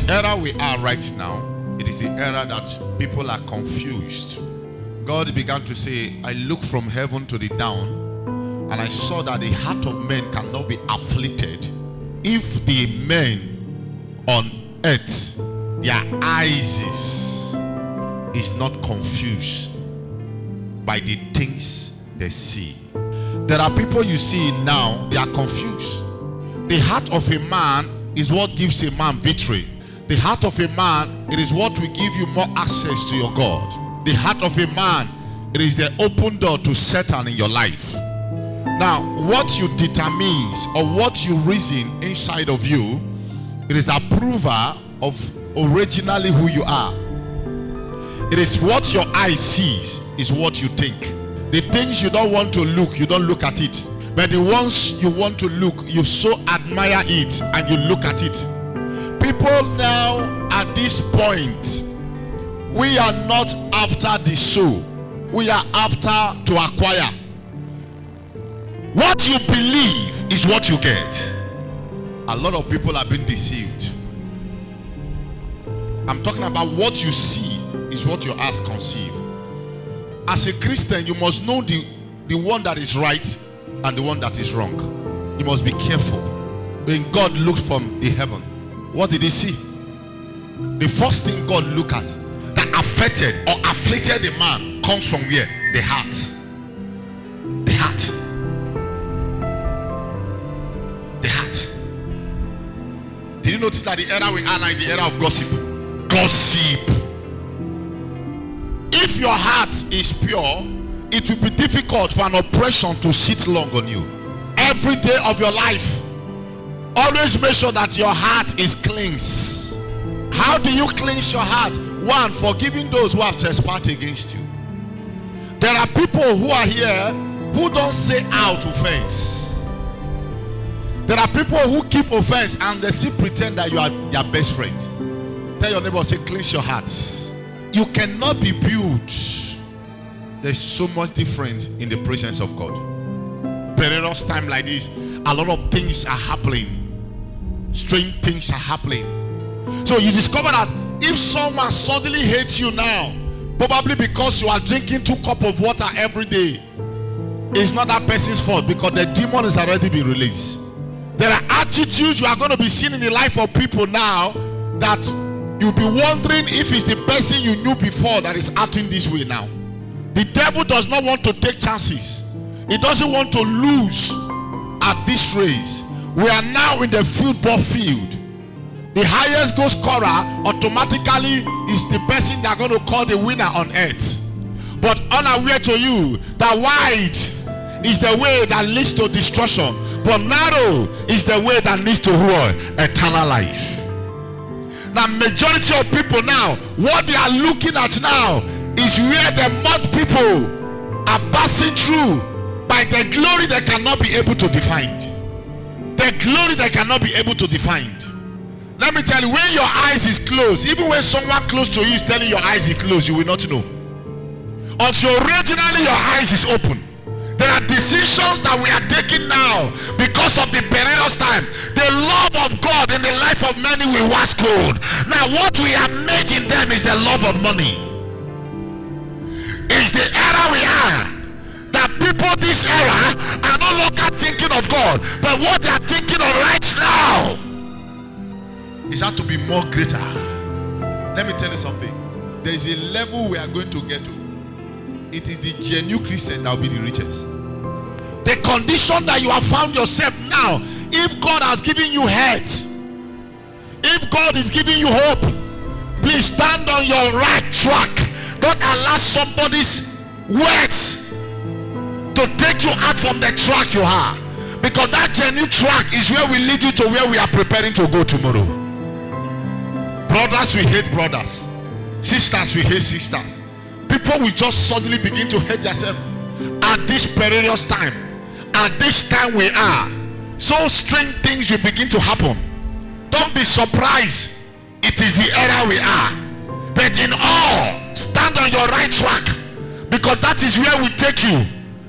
era we are right now, it is the era that people are confused. God began to say, I looked from heaven to the down, and I saw that the heart of men cannot be afflicted if the men on earth, their eyes is not confused by the things they see. There are people you see now, they are confused. The heart of a man is what gives a man victory. The heart of a man, it is what will give you more access to your God. The heart of a man, it is the open door to Satan in your life. Now, what you determines or what you reason inside of you, it is approval of originally who you are. It is what your eye sees is what you think. The things you don't want to look, you don't look at it. But the ones you want to look, you so admire it and you look at it. People now at this point, we are not after the soul. We are after to acquire. What you believe is what you get. A lot of people have been deceived. I'm talking about what you see is what your eyes conceive. As a Christian, you must know the one that is right and the one that is wrong. You must be careful. When God looked from the heaven, what did he see? The first thing God looked at that affected or afflicted the man comes from where? The heart. The heart. The heart. Did you notice that the era we are now is the era of gossip? Gossip. If your heart is pure, it will be difficult for an oppression to sit long on you. Every day of your life, always make sure that your heart is cleansed. How do you cleanse your heart? One, forgiving those who have trespassed against you. There are people who are here who don't say out offense. There are people who keep offense and they still pretend that you are their best friend. Tell your neighbor, say, cleanse your heart. You cannot be built. There's so much different in the presence of God. Perilous time like this, a lot of things are happening. Strange things are happening. So you discover that if someone suddenly hates you now, probably because you are drinking 2 cups of water every day, it's not that person's fault because the demon has already been released. There are attitudes you are going to be seeing in the life of people now that you'll be wondering if it's the person you knew before that is acting this way now. The devil does not want to take chances. He doesn't want to lose at this race. We are now in the football field. The highest goal scorer automatically is the person they are going to call the winner on earth. But unaware to you that wide is the way that leads to destruction, but narrow is the way that leads to eternal life. Now, majority of people now, what they are looking at now is where the mud people are passing through by the glory they cannot be able to define. The glory they cannot be able to define. Let me tell you, when your eyes is closed, even when someone close to you is telling your eyes is closed, you will not know. Until originally your eyes is open. There are decisions that we are taking now because of the perilous time. The love of God in the life of many will wax cold. Now what we have made in them is the love of money. It's the era we are. That people this era are no longer thinking of God, but what they are thinking of right now is how to be more greater. Let me tell you something. There is a level we are going to get to. It is the genuine Christian that will be the richest. The condition that you have found yourself now, if God has given you health, if God is giving you hope, please stand on your right track. Don't allow somebody's words to take you out from the track you are, because that genuine track is where we lead you to where we are preparing to go tomorrow. Brothers, we hate brothers. Sisters, we hate sisters. People will just suddenly begin to hate themselves at this perilous time. At this time we are, so strange things will begin to happen. Don't be surprised. It is the era we are. But in all, stand on your right track, because that is where we take you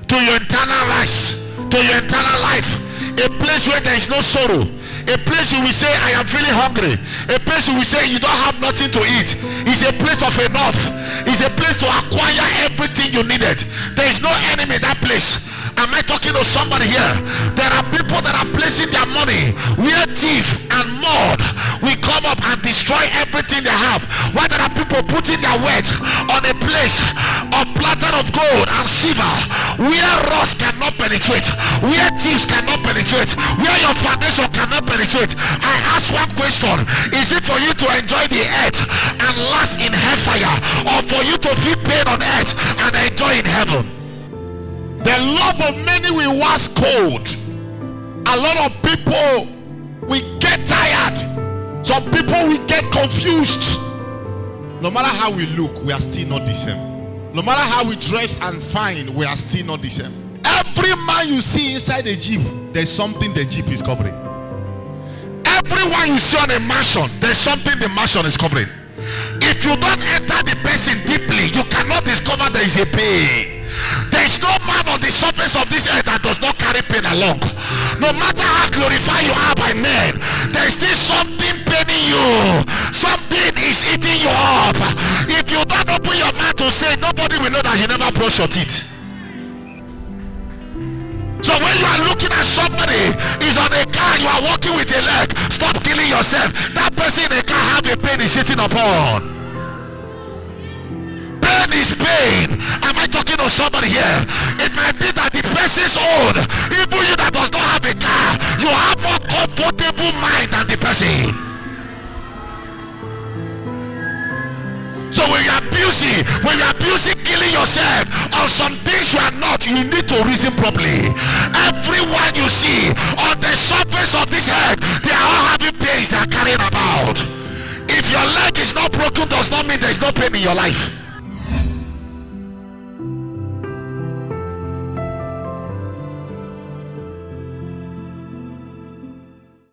to your eternal life, to your eternal life. A place where there is no sorrow, A place you will say, I am feeling hungry. A place you will say you don't have nothing to eat. It's a place of enough. It's a place to acquire everything you needed. There is no enemy in that place. Am I talking to somebody here? There are people that are placing their money where thief and mud will come up and destroy everything they have. While there are people putting their wealth on a place of platter of gold and silver where rust cannot penetrate, where thieves cannot penetrate, where your foundation cannot penetrate. I ask one question: is it for you to enjoy the earth and last in hellfire, or for you to feel pain on earth and enjoy in heaven? The love of many will wax cold. A lot of people will get tired. Some people will get confused. No matter how we look, we are still not the same. No matter how we dress and fine, we are still not the same. Every man you see inside a jeep, there's something the jeep is covering. Everyone you see on a mansion, there's something the mansion is covering. If you don't enter the person deeply, you cannot discover there is a pain. There is no man on the surface of this earth that does not carry pain along. No matter how glorified you are by men, there is still something paining you. Something is eating you up. If you don't open your mouth to say, nobody will know that you never brush your teeth. So when you are looking at somebody is on a car, you are walking with a leg, stop killing yourself. That person in a car have a pain is sitting upon. Pain is pain. Am I talking to somebody here? It might be that the person's own, even you that does not have a car, you have more comfortable mind than the person. So when you're abusing killing yourself on some things you are not, you need to reason properly. Everyone you see on the surface of this earth, they are all having pains they are carrying about. If your leg is not broken, does not mean there is no pain in your life.